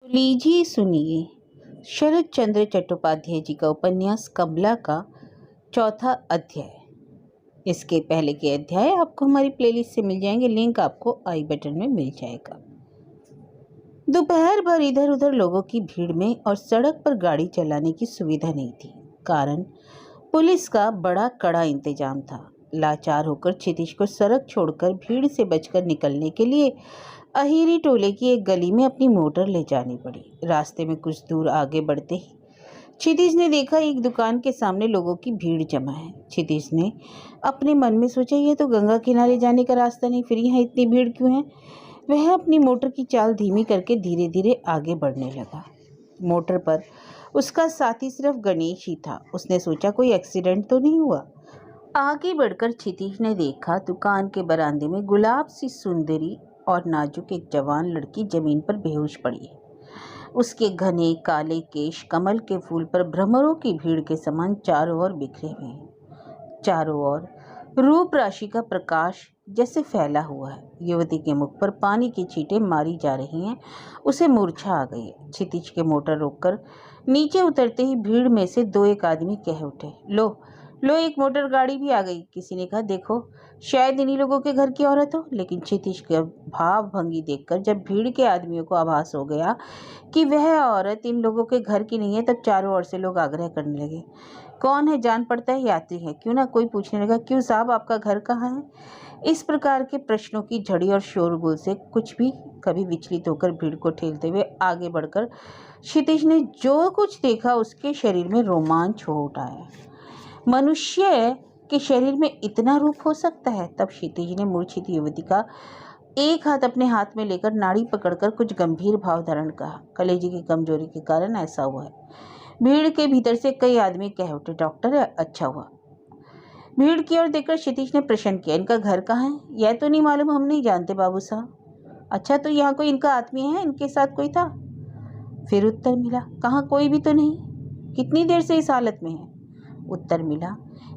लीजिए सुनिए शरद चंद्र चट्टोपाध्याय जी का उपन्यास कमला का चौथा अध्याय। इसके पहले के अध्याय आपको हमारी प्लेलिस्ट से मिल जाएंगे, लिंक आपको आई बटन में मिल जाएगा। दोपहर भर इधर उधर लोगों की भीड़ में और सड़क पर गाड़ी चलाने की सुविधा नहीं थी, कारण पुलिस का बड़ा कड़ा इंतजाम था। लाचार होकर क्षितिज को सड़क छोड़कर भीड़ से बचकर निकलने के लिए अहिरी टोले की एक गली में अपनी मोटर ले जानी पड़ी। रास्ते में कुछ दूर आगे बढ़ते ही क्षितिज ने देखा एक दुकान के सामने लोगों की भीड़ जमा है। क्षितिज ने अपने मन में सोचा, यह तो गंगा किनारे जाने का रास्ता नहीं, फिर यहाँ इतनी भीड़ क्यों है। वह अपनी मोटर की चाल धीमी करके धीरे धीरे आगे बढ़ने लगा। मोटर पर उसका साथी सिर्फ गणेश ही था। उसने सोचा कोई एक्सीडेंट तो नहीं हुआ। आगे बढ़कर क्षितिज ने देखा दुकान के बरामदे में गुलाब सी सुंदरी और नाजुक एक जवान लड़की जमीन पर बेहोश पड़ी है। उसके घने काले केश कमल के फूल पर भ्रमरों की भीड़ के समान चारों ओर बिखरे हुए हैं। चारों ओर रूप राशि का प्रकाश जैसे फैला हुआ है। युवती के मुख पर पानी की छींटें मारी जा रही हैं। उसे मूर्छा आ गई है। क्षितिज के मोटर रोककर नीचे उतरते ही भीड़ में से दो एक आदमी कह उठे, लो लो, एक मोटर गाड़ी भी आ गई। किसी ने कहा, देखो शायद इन्हीं लोगों के घर की औरत हो। लेकिन क्षितिज के भाव भंगी देखकर जब भीड़ के आदमियों को आभास हो गया कि वह औरत इन लोगों के घर की नहीं है, तब चारों ओर से लोग आग्रह करने लगे, कौन है, जान पड़ता है यात्री है। क्यों ना कोई पूछने लगा, क्यों साहब, आपका घर कहाँ है। इस प्रकार के प्रश्नों की झड़ी और शोरगुल से कुछ भी कभी विचलित होकर भीड़ को ठेलते हुए आगे बढ़कर क्षितिज ने जो कुछ देखा उसके शरीर में रोमांच हो उठाया। मनुष्य के शरीर में इतना रूप हो सकता है। तब क्षितिज ने मूर्छित युवती का एक हाथ अपने हाथ में लेकर नाड़ी पकड़कर कुछ गंभीर भाव धारण कहा, कलेजे की कमजोरी के कारण ऐसा हुआ है। भीड़ के भीतर से कई आदमी कह उठे, डॉक्टर है, अच्छा हुआ। भीड़ की ओर देखकर क्षितिज ने प्रश्न किया, इनका घर कहाँ है। यह तो नहीं मालूम, हम नहीं जानते बाबू साहब। अच्छा, तो यहाँ कोई इनका आदमी है, इनके साथ कोई था। फिर उत्तर मिला, कहाँ, कोई भी तो नहीं। कितनी देर से इस हालत में है। उत्तर मिला,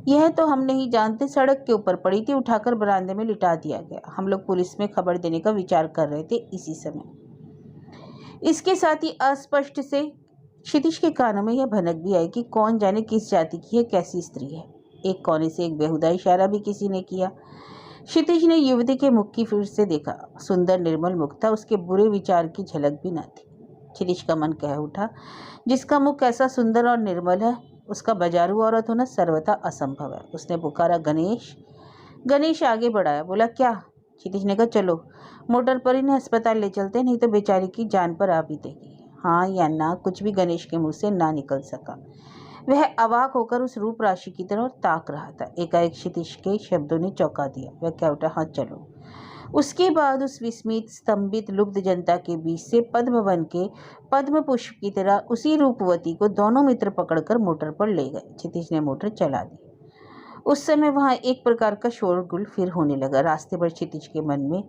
यह तो हम नहीं जानते, सड़क के ऊपर पड़ी थी, उठाकर बरामदे में लिटा दिया गया। हम लोग पुलिस में खबर देने का विचार कर रहे थे इसी समय। इसके साथ ही अस्पष्ट से क्षितिज के कानों में यह भनक भी आई कि कौन जाने किस जाति की है, कैसी स्त्री है। एक कोने से एक बेहुदा इशारा भी किसी ने किया। क्षितिज ने युवती के मुख की फिर से देखा। सुंदर निर्मल मुख था, उसके बुरे विचार की झलक भी न थी। क्षितिज का मन कह उठा, जिसका मुख ऐसा सुंदर और निर्मल है, उसका बाजारू औरत होना सर्वथा असंभव है। उसने पुकारा, गणेश। गणेश आगे बढ़ाया, बोला, क्या। क्षितिज ने कहा, चलो मोटर पर इन्हें अस्पताल ले चलते, नहीं तो बेचारी की जान पर आ बीतेगी। हाँ या ना, कुछ भी गणेश के मुंह से ना निकल सका। वह अवाक होकर उस रूप राशि की तरफ ताक रहा था। एकाएक क्षितिज के शब्दों ने चौंका दिया। वह क्या उठा, हाँ चलो। उसके बाद उस विस्मित स्तंभित लुब्ध जनता के बीच से पद्म वन के पद्म पुष्प की तरह उसी रूपवती को दोनों मित्र पकड़कर मोटर पर ले गए। क्षितिज ने मोटर चला दी। उस समय वहां एक प्रकार का शोरगुल फिर होने लगा। रास्ते पर क्षितिज के मन में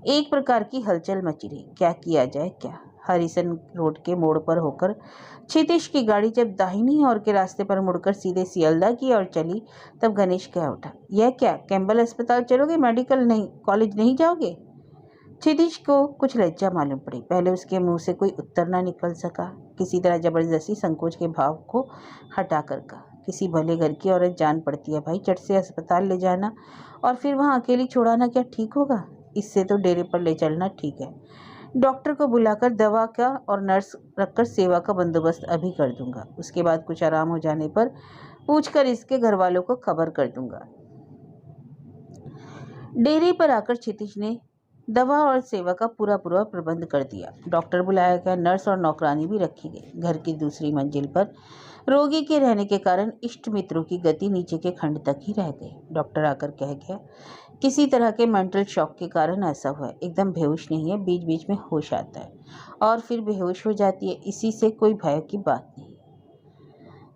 एक प्रकार की हलचल मची रही। क्या किया जाए, क्या। हरिसन रोड के मोड़ पर होकर क्षितिज की गाड़ी जब दाहिनी ओर के रास्ते पर मुड़कर सीधे सियालदा की ओर चली, तब गणेश कह उठा, यह क्या, कैम्बल अस्पताल चलोगे, मेडिकल नहीं, कॉलेज नहीं जाओगे। क्षितिज को कुछ लज्जा मालूम पड़ी। पहले उसके मुंह से कोई उत्तर ना निकल सका। किसी तरह जबरदस्ती संकोच के भाव को हटा कर कहा, किसी भले घर की औरत जान पड़ती है भाई, चट से अस्पताल ले जाना और फिर वहाँ अकेली छोड़ाना क्या ठीक होगा। इससे तो डेरे पर ले चलना ठीक है। डॉक्टर को बुलाकर दवा का और नर्स रखकर सेवा का बंदोबस्त अभी कर दूंगा। उसके बाद कुछ आराम हो जाने पर पूछकर इसके घर वालों को खबर कर दूंगा। डेरे पर आकर क्षितिज ने दवा और सेवा का पूरा प्रबंध कर दिया। डॉक्टर बुलाया गया, नर्स और नौकरानी भी रखी गई। घर की दूसरी मंजिल पर रोगी के रहने के कारण इष्ट मित्रों की गति नीचे के खंड तक ही रह गई। डॉक्टर आकर कह गया, किसी तरह के मेंटल शॉक के कारण ऐसा हुआ है। एकदम बेहोश नहीं है, बीच बीच में होश आता है और फिर बेहोश हो जाती है। इसी से कोई भय की बात नहीं।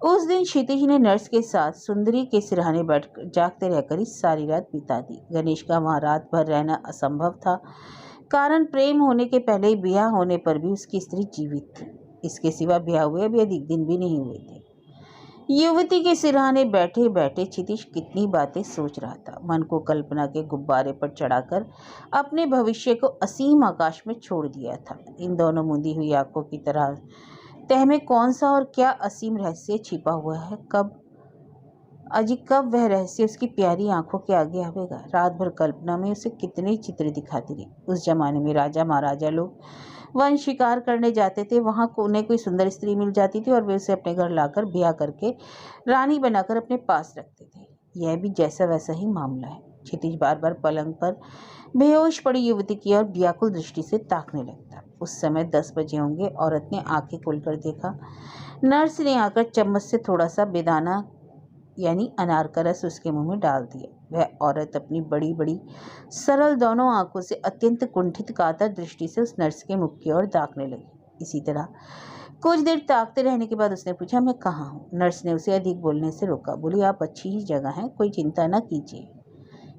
उस दिन क्षितिज ने नर्स के साथ सुंदरी के सिरहाने बैठ जागते रहकर ही सारी रात बिता दी। गणेश का वहाँ रात भर रहना असंभव था, कारण प्रेम होने के पहले ही ब्याह होने पर भी उसकी स्त्री जीवित थी। इसके सिवा ब्याह हुए अभी अधिक दिन भी नहीं हुए थे। युवती के सिरहाने बैठे बैठे क्षितिज कितनी बातें सोच रहा था। मन को कल्पना के गुब्बारे पर चढ़ाकर अपने भविष्य को असीम आकाश में छोड़ दिया था। इन दोनों मुंदी हुई आंखों की तरह तह में कौन सा और क्या असीम रहस्य छिपा हुआ है। कब वह रहस्य उसकी प्यारी आंखों के आगे आवेगा। रात भर कल्पना में उसे कितने चित्र दिखाती रही। उस जमाने में राजा महाराजा लोग वन शिकार करने जाते थे, वहां उन्हें कोई सुंदर स्त्री मिल जाती थी और वे उसे अपने घर लाकर ब्याह करके रानी बनाकर अपने पास रखते थे। यह भी जैसा वैसा ही मामला है। क्षितिज बार बार पलंग पर बेहोश पड़ी युवती की ओर व्याकुल दृष्टि से ताकने लगता। उस समय 10 बजे होंगे। औरत ने आंखें खोलकर देखा। नर्स ने आकर चम्मच से थोड़ा सा बेदाना यानी अनार का रस उसके मुंह में डाल दिया। वह औरत अपनी बड़ी बड़ी सरल दोनों आंखों से अत्यंत कुंठित कातर दृष्टि से उस नर्स के मुख की ओर ताकने लगी। इसी तरह कुछ देर ताकते रहने के बाद उसने पूछा, मैं कहाँ हूँ? नर्स ने उसे अधिक बोलने से रोका। बोली, आप अच्छी ही जगह हैं, कोई चिंता न कीजिए।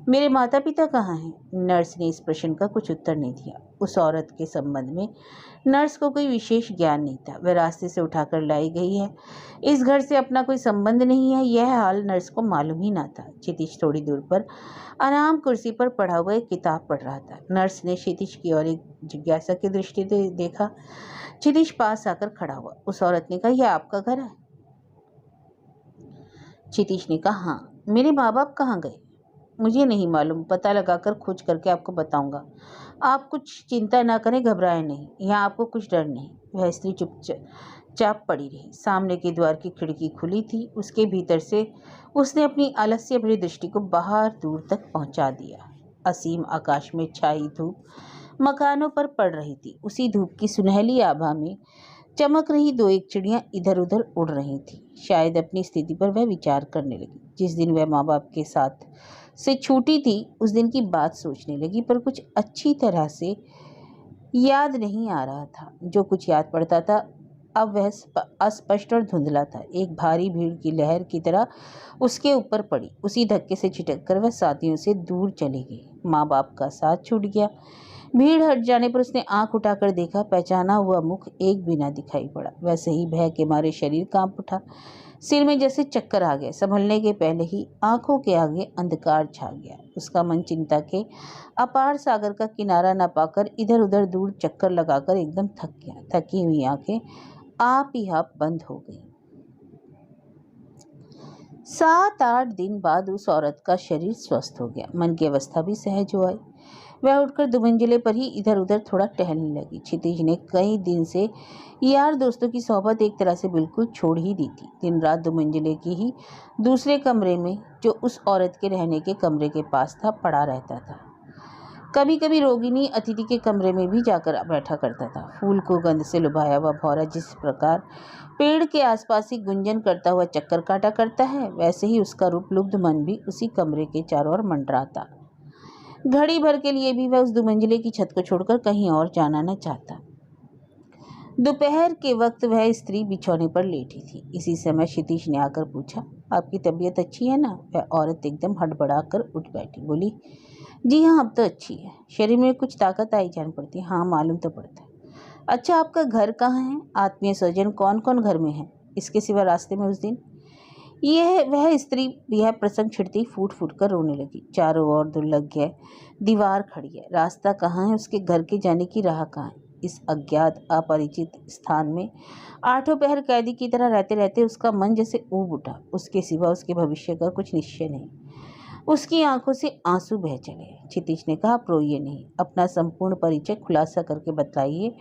मेरे माता पिता कहाँ हैं? नर्स ने इस प्रश्न का कुछ उत्तर नहीं दिया। उस औरत के संबंध में नर्स को कोई विशेष ज्ञान नहीं था। वह रास्ते से उठाकर लाई गई है, इस घर से अपना कोई संबंध नहीं है, यह हाल नर्स को मालूम ही ना था। क्षितिज थोड़ी दूर पर आराम कुर्सी पर पढ़ा हुआ एक किताब पढ़ रहा था। नर्स ने क्षितिज की ओर एक जिज्ञासा की दृष्टि से देखा। क्षितिज पास आकर खड़ा हुआ। उस औरत ने कहा, यह आपका घर है? क्षितिज ने कहा, हाँ। मेरे माँ बाप कहाँ गए? मुझे नहीं मालूम, पता लगाकर खोज करके आपको बताऊंगा। आप कुछ चिंता ना करें, घबराएं नहीं, यहाँ आपको कुछ डर नहीं। वह स्त्री चुपचाप पड़ी रही। सामने के द्वार की खिड़की खुली थी। उसके भीतर से उसने अपनी आलस्य भरी दृष्टि को बाहर दूर तक पहुंचा दिया। असीम आकाश में छाई धूप मकानों पर पड़ रही थी। उसी धूप की सुनहली आभा में चमक रही दो एक चिड़ियां इधर उधर उड़ रही थी। शायद अपनी स्थिति पर वह विचार करने लगी। जिस दिन वह माँ बाप के साथ से छूटी थी उस दिन की बात सोचने लगी, पर कुछ अच्छी तरह से याद नहीं आ रहा था। जो कुछ याद पड़ता था अब वह अस्पष्ट और धुंधला था। एक भारी भीड़ की लहर की तरह उसके ऊपर पड़ी। उसी धक्के से छिटक कर वह साथियों से दूर चली गई। माँ बाप का साथ छूट गया। भीड़ हट जाने पर उसने आंख उठाकर देखा। पहचाना हुआ मुख एक भी ना दिखाई पड़ा। वैसे ही भय के मारे शरीर कांप उठा। सिर में जैसे चक्कर आ गए। संभलने के पहले ही आंखों के आगे अंधकार छा गया। उसका मन चिंता के अपार सागर का किनारा न पाकर इधर उधर दूर चक्कर लगाकर एकदम थक गया। थकी हुई आंखें आप ही आप बंद हो गई। 7-8 दिन बाद उस औरत का शरीर स्वस्थ हो गया। मन की अवस्था भी सहज हो आई। वह उठकर दुमंजिले पर ही इधर उधर थोड़ा टहलने लगी। क्षितिज ने कई दिन से यार दोस्तों की सोहबत एक तरह से बिल्कुल छोड़ ही दी थी। दिन रात दुमंजिले की ही दूसरे कमरे में, जो उस औरत के रहने के कमरे के पास था, पड़ा रहता था। कभी कभी रोगिणी अतिथि के कमरे में भी जाकर बैठा करता था। फूल को गंध से लुभाया हुआ भौरा जिस प्रकार पेड़ के आसपास ही गुंजन करता हुआ चक्कर काटा करता है, वैसे ही उसका रूप लुब्ध मन भी उसी कमरे के चारों ओर मंडराता। घड़ी भर के लिए भी वह उस दुमंजिले की छत को छोड़कर कहीं और जाना न चाहता। दोपहर के वक्त वह स्त्री बिछौने पर लेटी थी। इसी समय क्षितिज ने आकर पूछा, आपकी तबीयत अच्छी है ना? वह औरत एकदम हड़बड़ा कर उठ बैठी। बोली, जी हाँ, अब तो अच्छी है। शरीर में कुछ ताकत आई जान पड़ती है। हाँ, मालूम तो पड़ता है। अच्छा, आपका घर कहाँ है? आत्मीय स्वजन कौन कौन घर में है? इसके सिवा रास्ते में उस दिन वह स्त्री यह प्रसंग छिड़ती फूट फूट कर रोने लगी। चारों ओर दुर्लभ दीवार खड़ी है। रास्ता कहाँ है? उसके घर के जाने की राह कहाँ है? इस अज्ञात अपरिचित स्थान में आठों पहर कैदी की तरह रहते रहते उसका मन जैसे ऊब उठा। उसके सिवा उसके भविष्य का कुछ निश्चय नहीं। उसकी आंखों से आंसू बह चले। क्षितिज ने कहा, आप रोइए नहीं, अपना संपूर्ण परिचय खुलासा करके बताइए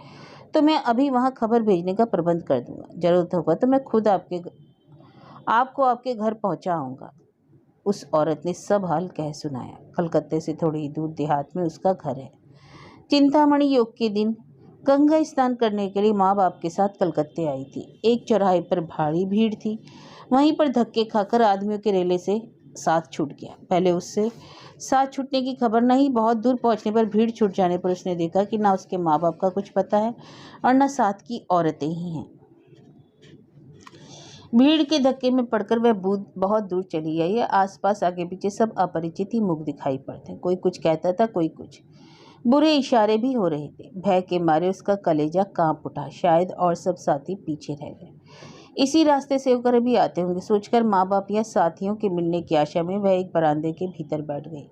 तो मैं अभी वहां खबर भेजने का प्रबंध कर दूंगा। जरूरत होगा तो मैं खुद आपको आपके घर पहुंचाऊंगा। उस औरत ने सब हाल कह सुनाया। कलकत्ते से थोड़ी दूर देहात में उसका घर है। चिंतामणि योग के दिन गंगा स्नान करने के लिए माँ बाप के साथ कलकत्ते आई थी। एक चौराहे पर भारी भीड़ थी। वहीं पर धक्के खाकर आदमियों के रेले से साथ छूट गया। पहले उससे साथ छूटने की खबर नहीं, बहुत दूर पहुंचने पर भीड़ छूट जाने पर उसने देखा कि ना उसके माँ बाप का कुछ पता है और न साथ की औरतें ही हैं। भीड़ के धक्के में पड़कर वह बहुत दूर चली गई है। आसपास आगे पीछे सब अपरिचित ही मुख दिखाई पड़ते। कोई कुछ कहता था, कोई कुछ। बुरे इशारे भी हो रहे थे। भय के मारे उसका कलेजा कांप उठा। शायद और सब साथी पीछे रह गए। इसी रास्ते से होकर अभी आते होंगे, सोचकर माँ बाप या साथियों के मिलने की आशा में वह एक बरामदे के भीतर बैठ गई।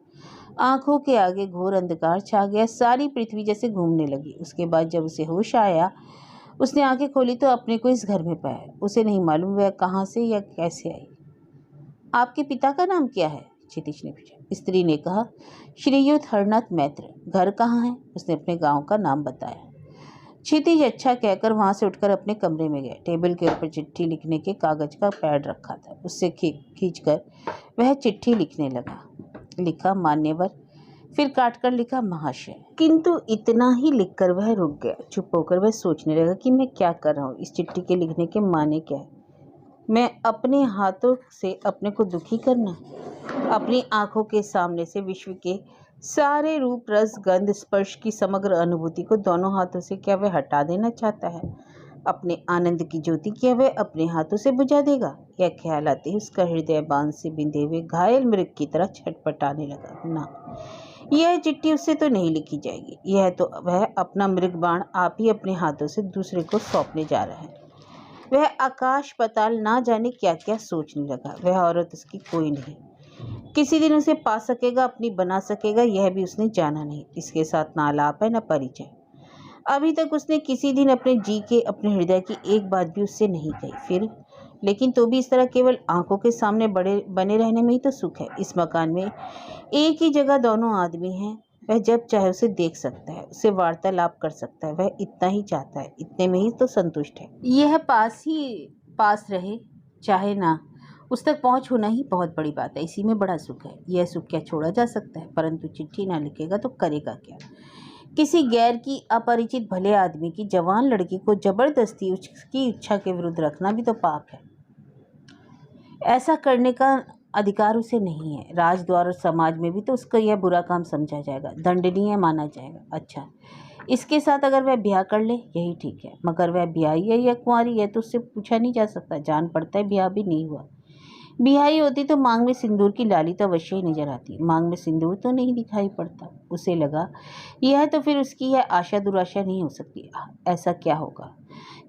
आंखों के आगे घोर अंधकार छा गया, सारी पृथ्वी जैसे घूमने लगी। उसके बाद जब उसे होश आया, उसने आंखें खोली तो अपने को इस घर में पाया। उसे नहीं मालूम वह कहाँ से या कैसे आई। आपके पिता का नाम क्या है? क्षितिज ने पूछा। स्त्री ने कहा, श्रीयुत हरनाथ मैत्र। घर कहाँ है? उसने अपने गांव का नाम बताया। क्षितिज अच्छा कहकर वहां से उठकर अपने कमरे में गया। टेबल के ऊपर चिट्ठी लिखने के कागज का पैड रखा था, उससे खींचकर वह चिट्ठी लिखने लगा। लिखा मान्यवर, फिर काटकर लिखा महाशय। किंतु इतना ही लिखकर वह रुक गया। चुप होकर वह सोचने लगा कि मैं क्या कर रहा हूँ, इस चिट्ठी के लिखने के माने क्या है। मैं अपने हाथों से अपने को दुखी करना, अपनी आंखों के सामने से विश्व के सारे रूप रस गंध स्पर्श की समग्र अनुभूति को दोनों हाथों से क्या वह हटा देना चाहता है। अपने आनंद की ज्योति क्या वह अपने हाथों से बुझा देगा। यह ख्याल आते ही उसका हृदय बांध से बिंधे हुए घायल मृग की तरह छटपटाने लगा। ना, यह चिट्ठी उससे तो नहीं लिखी जाएगी। यह तो वह अपना मृग बाण आप ही अपने हाथों से दूसरे को सौंपने जा रहा है। वह आकाश पाताल ना जाने क्या क्या सोचने लगा। वह औरत उसकी कोई नहीं, किसी दिन उसे पा सकेगा, अपनी बना सकेगा, यह भी उसने जाना नहीं। इसके साथ ना आलाप है न परिचय। अभी तक उसने किसी दिन अपने जी के, अपने हृदय की एक बात भी उससे नहीं कही। फिर लेकिन तो भी इस तरह केवल आंखों के सामने बने रहने में ही तो सुख है। इस मकान में एक ही जगह दोनों आदमी हैं। वह जब चाहे उसे देख सकता है, उससे वार्तालाप कर सकता है। वह इतना ही चाहता है, इतने में ही तो संतुष्ट है। यह पास रहे चाहे ना, उस तक पहुंच होना ही बहुत बड़ी बात है। इसी में बड़ा सुख है। यह सुख क्या छोड़ा जा सकता है? परंतु चिट्ठी ना लिखेगा तो करेगा क्या? किसी गैर की, अपरिचित भले आदमी की जवान लड़की को जबरदस्ती उसकी इच्छा के विरुद्ध रखना भी तो पाप है। ऐसा करने का अधिकार उसे नहीं है। राजद्वार और समाज में भी तो उसका यह बुरा काम समझा जाएगा, दंडनीय माना जाएगा। अच्छा, इसके साथ अगर वह ब्याह कर ले, यही ठीक है। मगर वह ब्याही है या कुंवारी है तो उससे पूछा नहीं जा सकता। जान पड़ता है ब्याह भी नहीं हुआ। बिहाई होती तो मांग में सिंदूर की लाली तो अवश्य ही नजर आती। मांग में सिंदूर तो नहीं दिखाई पड़ता। उसे लगा यह तो फिर उसकी यह आशा दुराशा नहीं हो सकती। ऐसा क्या होगा,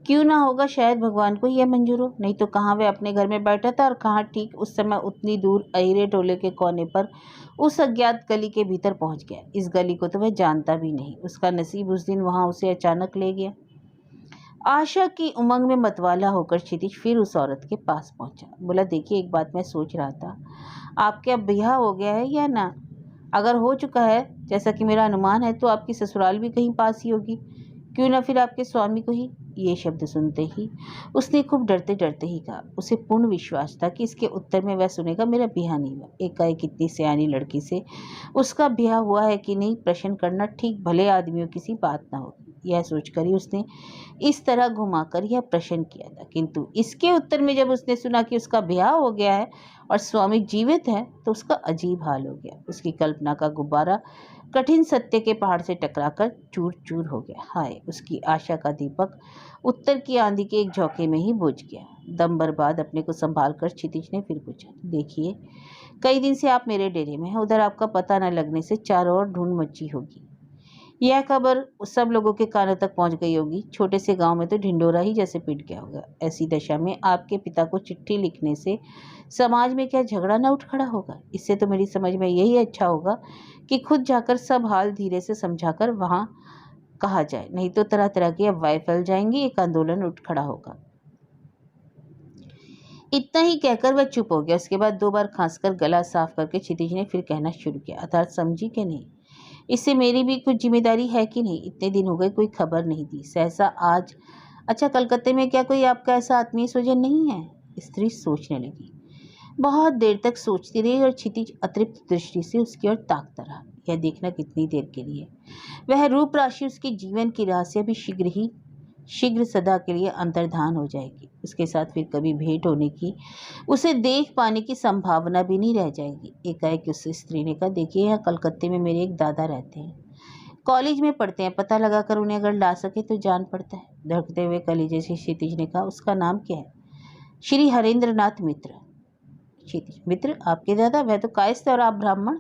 क्यों ना होगा, शायद भगवान को यह मंजूर हो। नहीं तो कहाँ वह अपने घर में बैठा था और कहाँ ठीक उस समय उतनी दूर अहिरे टोले के कोने पर उस अज्ञात गली के भीतर पहुंच गया। इस गली को तो वह जानता भी नहीं। उसका नसीब उस दिन वहां उसे अचानक ले गया। आशा की उमंग में मतवाला होकर क्षितिज फिर उस औरत के पास पहुंचा। बोला, देखिए, एक बात मैं सोच रहा था, आपके अब ब्याह हो गया है या ना? अगर हो चुका है जैसा कि मेरा अनुमान है तो आपकी ससुराल भी कहीं पास ही होगी। क्यों ना फिर आपके स्वामी को ही। ये शब्द सुनते ही उसने खूब डरते डरते ही कहा। उसे पूर्ण विश्वास था कि इसके उत्तर में वह सुनेगा, मेरा ब्याह नहीं हुआ। एकाएक इतनी सियानी लड़की से उसका ब्याह हुआ है कि नहीं प्रश्न करना ठीक भले आदमियों की सी बात ना होगी। यह सोचकर ही उसने इस तरह घुमाकर यह प्रश्न किया था। किंतु इसके उत्तर में जब उसने सुना कि उसका ब्याह हो गया है और स्वामी जीवित है तो उसका अजीब हाल हो गया। उसकी कल्पना का गुब्बारा कठिन सत्य के पहाड़ से टकराकर चूर चूर हो गया। हाय, उसकी आशा का दीपक उत्तर की आंधी के एक झोंके में ही बुझ गया। दम बर्बाद अपने को संभाल कर क्षितिज ने फिर पूछा, देखिए, कई दिन से आप मेरे डेरे में हैं। उधर आपका पता न लगने से चारों ओर ढूंढ मची होगी। यह खबर सब लोगों के कानों तक पहुंच गई होगी। छोटे से गांव में तो ढिंडोरा ही जैसे पिट गया होगा। ऐसी दशा में आपके पिता को चिट्ठी लिखने से समाज में क्या झगड़ा न उठ खड़ा होगा? इससे तो मेरी समझ में यही अच्छा होगा कि खुद जाकर सब हाल धीरे से समझाकर वहां कहा जाए। नहीं तो तरह तरह की अफवाहें फैल जाएंगी, एक आंदोलन उठ खड़ा होगा। इतना ही कहकर वह चुप हो गया। उसके बाद 2 बार खांसकर गला साफ करके क्षितिज ने फिर कहना शुरू किया, अर्थात समझी कि नहीं, इससे मेरी भी कुछ जिम्मेदारी है कि नहीं? इतने दिन हो गए कोई खबर नहीं दी, सहसा आज। अच्छा, कलकत्ते में क्या कोई आपका ऐसा आत्मीय स्वजन नहीं है? स्त्री सोचने लगी। बहुत देर तक सोचती रही और क्षितिज अतृप्त दृष्टि से उसकी ओर ताकता रहा। यह देखना कितनी देर के लिए। वह रूप राशि उसके जीवन की रहस्य भी शीघ्र सदा के लिए अंतर्धान हो जाएगी। उसके साथ फिर कभी भेंट होने की, उसे देख पाने की संभावना भी नहीं रह जाएगी। एकाएक उस स्त्री ने कहा, देखिए, यहाँ कलकत्ते में मेरे एक दादा रहते हैं, कॉलेज में पढ़ते हैं। पता लगाकर उन्हें अगर ला सके तो जान पड़ता है। धड़कते हुए कलेजे से क्षितिज ने कहा, उसका नाम क्या है? श्री हरेंद्र नाथ मित्र। क्षितिज, मित्र आपके दादा? वह तो कायस्थ और आप ब्राह्मण।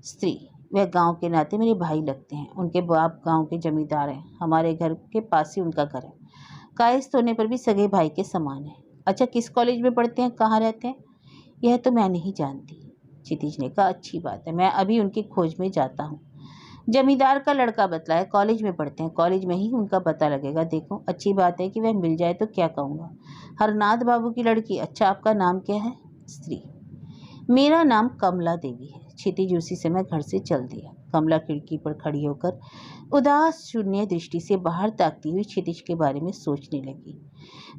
स्त्री, वह गांव के नाते मेरे भाई लगते हैं। उनके बाप गांव के जमींदार हैं। हमारे घर के पास ही उनका घर है। कायस्थ होने पर भी सगे भाई के समान है। अच्छा, किस कॉलेज में पढ़ते हैं, कहाँ रहते हैं, यह तो मैं नहीं जानती। क्षितिज ने कहा, अच्छी बात है, मैं अभी उनकी खोज में जाता हूँ। जमींदार का लड़का बतलाया, कॉलेज में पढ़ते हैं, कॉलेज में ही उनका पता लगेगा। देखो, अच्छी बात है कि वह मिल जाए तो क्या कहूँगा। हरनाथ बाबू की लड़की। अच्छा, आपका नाम क्या है। स्त्री। मेरा नाम कमला देवी है। क्षितिज उसी समय घर से चल दिया। कमला खिड़की पर खड़ी होकर उदास शून्य दृष्टि से बाहर ताकती हुई क्षितिज के बारे में सोचने लगी।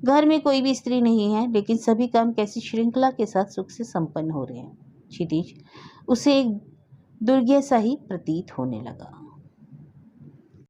घर में कोई भी स्त्री नहीं है, लेकिन सभी काम कैसी श्रृंखला के साथ सुख से संपन्न हो रहे हैं। क्षितिज उसे एक दुर्गय सा ही प्रतीत होने लगा।